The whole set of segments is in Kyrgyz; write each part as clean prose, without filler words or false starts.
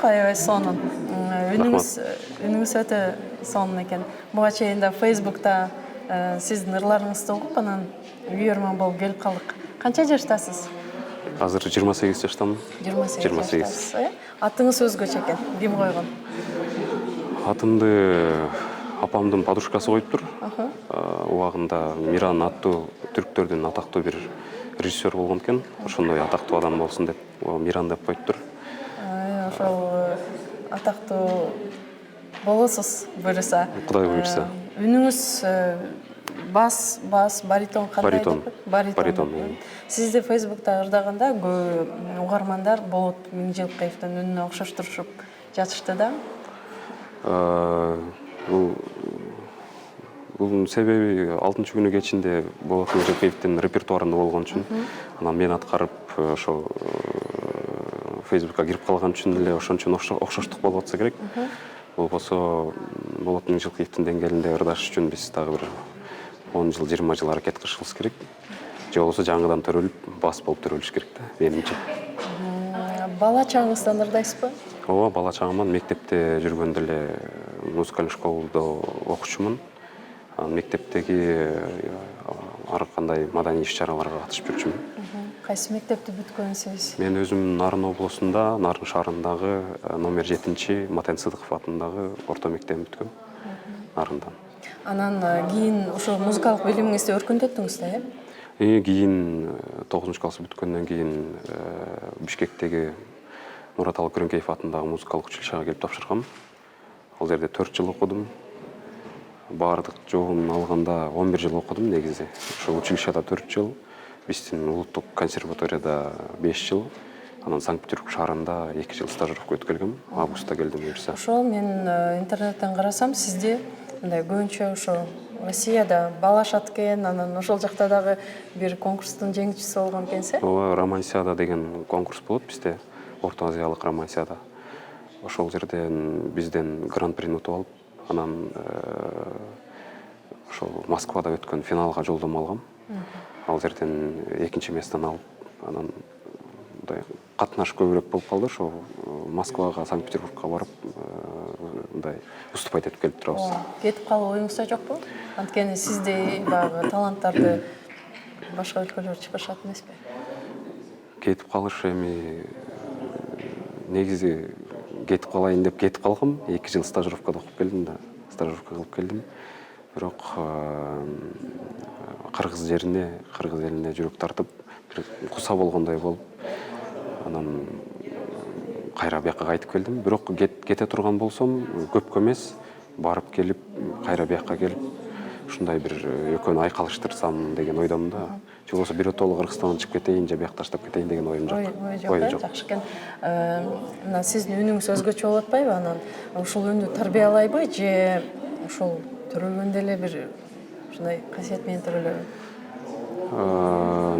аябай сонун. Үнүңүз өтө сонун экен. Буга чейин да Facebook'та сиздин ырларыңызды угуп, анан үйөрмөн болуп келип калдык. Канча жаштасыз? Азыр 28 жаштамын. 28 жаштасыз, э? Атыңыз өзгөчө экен. Ким койгон? Атымды апамдын подружкасы коюптур. Убагында Миран аттуу түрктөрдүн атактуу бир режиссер болгон экен. Ошондой атактуу адам болсун деп Миран деп коюптур. Ошол атактуу болосуз буюрса. Кудай буйрса. Үнүңүз бас, баритон кандай деп? Баритон. Сизди Facebook'та ырдаганда көп угармандар Болот Миңжылкаевдин үнүнө окшоштурушуп жатышты да. Бул себеби 6-күнү кечинде Болот Миңжылкаевдин репертуарында болгон үчүн, анан мен аткарып ошо Facebook'ка кирип калган үчүн эле ошон үчүн окшоштук болуп атса керек. Болбосо Болот Миңжылкаевдин деңгээлинде ырдаш үчүн биз дагы бир 10 жыл, 20 жыл аракет кылышыбыз керек. Же болбосо жаңыдан төрөлүп, бас болуп төрөлүш керек да, менимче. Бала чагыңыздан ырдайсызбы? Ооба, бала чагымдан мектепте жүргөндө эле музыкалдык школада окучумун. Мектептеги ар кандай маданий иш-чараларга катышып жүрчүмүн. Кайсы мектепти бүткөнсүз? Мен өзүм Нарын облусунда, Нарын шаарындагы номер 7 Матен Сыдыков атындагы орто мектебин бүткөм. Нарындан. Анан кийин ошо музыкалык билимиңизди өркүндөттүңүз да, э? Кийин 9-класс бүткөндөн кийин Бишкектеги Мураталы Күрөңкеев атындагы музыкалык училищага келип тапшыргам. Ал жерде 4 жыл окудум. Бардык жообун алганда 11 жыл окудум негизи. Ошо училищада 4 жыл, биздин улуттук консерваторияда 5 жыл, анан Санкт-Петербург шаарында 2 жыл стажировка өткөргөм. Августта келдим буюрса. Ошол мен интернеттен карасам, сизди мындай көбүнчө ошо Россияда баалашат экен, анан ошол жакта дагы бир конкурстун жеңүүчүсү болгон экенсиз. Ооба, Романсиада деген конкурс болот бизде, Орто Азиялык Романсиада. Ошол жерден бизден гран-прини утуп алып, анан ошол Москвада өткөн финалга жолдомо алгам. Ал жерден 2-чи месттен алып, анан мындай катнаш көбүрөөк болуп калды. Ошо Москвага, Санкт-Петербургка барып, мындай выступать этип келип турабыз. Кетип калуу оюңузда жокпу? Анткени сизди багы таланттарды башка өлкөлөр чыгышат эмеспи? Кетип калыш эми негизи кетип калайын деп кетип калгам. 2 жыл стажировкада окуп келдим да, стажировка кылып келдим. Бирок кыргыз элине жүрөк тартып, бир куса болгондой болуп, анан кайра бияка кайтып келдим. Бирок кете турган болсом, көпкө эмес, барып келип, кайра бияка келип, ушундай бир экөөнү айкалыштырсам деген ойдомун да. Же болбосо биротоло Кыргызстандан чыгып кетейин, же бияка таштап кетейин деген оюм жок. Ой жок, жакшы экен. Мына сиздин үнүңүз өзгөчө болуп атпайбы? Анан ушул үнү тарбиялайбы, же ошол төрөлгөндө эле бир ушундай касиет менен төрөлөбү?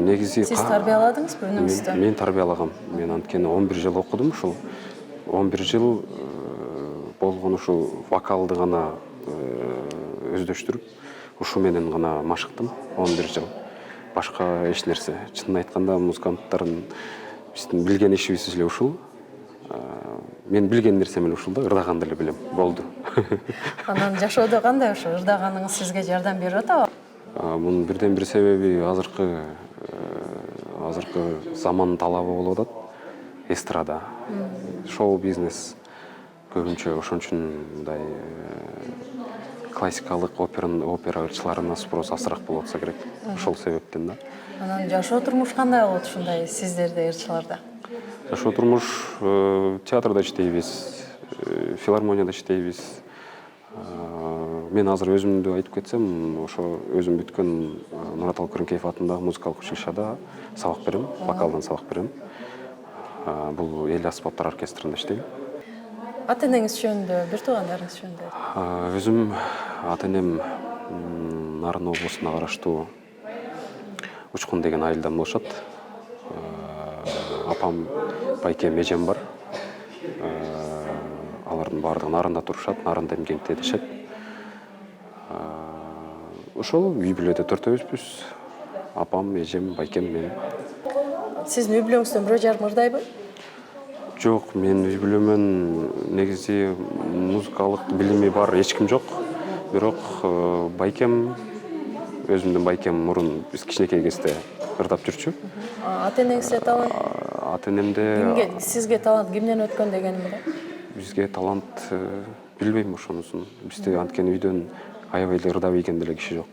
Негизи сиз тарбияладыңызбы үнүңүздү? Мен тарбиялагам. Мен анткени 11 жыл окудум, ушул 11 жыл болгон ушул вокалды гана өздөштүрүп, ушу менен гана машыктым 11 жыл. Башка эч нерсе. Чынын айтканда, музыканттардын биздин билген ишибиз эле ушул. Мен билген нерсем эле ушул да, ырдаганды эле билем. Болду. Анан жашоодо кандай ошо ырдаганыңыз сизге жардам берип атабы? Мунун бирден бир себеби азыркы заман талабы болуп атат. Эстрада, шоу бизнес көбүнчө ошон үчүн мындай классикалык опера ырчыларына спрос азыраак болуп атса керек. Ошол себептен да. Анан жашоо турмуш кандай болот ушундай сиздерде ырчыларда? Жашоо турмуш театрда иштейбиз, филармонияда иштейбиз. Мен азыр өзүмдү айтып кетсем, ошо өзүм бүткөн Мураталы Күрөңкеев атындагы музыкалык училищада сабак берем, вокалдан сабак берем. Бул эл аспаптар оркестринде иштейм. Ата-энеңиз жөнүндө, бир туугандарыңыз жөнүндө? Өзүм ата-энем Нарын облусуна караштуу Учкун деген айылдан болушат. Апам, байкем, эжем бар. Алардын баардыгы Нарында турушат, Нарында Эмкентте жашайт. Ошол үй бүлөдө төртөөбүзбүз. Апам, эжем, байкем, мен. Сиздин үй бүлөңүздөн бирөө жарым ырдайбы? Жок, мен үй бүлөмөн негизи музыкалык билими бар эч ким жок. Бирок байкем, өзүмдүн байкем мурун биз кичинекей кезде ырдап жүрчү. Ата энеңизде талант, Ата энемде сизге талант кимден өткөн дегеним да? бизге талант билбейм ошонусун. Бизде анткени үйдөн аябай эле ырдап ийген деле киши жок.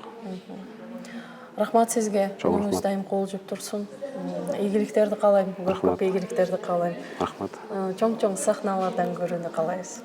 Рахмат сизге. Чоң Күнүңүз рахмат. дайым кол жуп турсун. Ийгиликтерди каалайм, көп ийгиликтерди каалайм. Рахмат. Чоң сахналардан көрүүнү каалайбыз.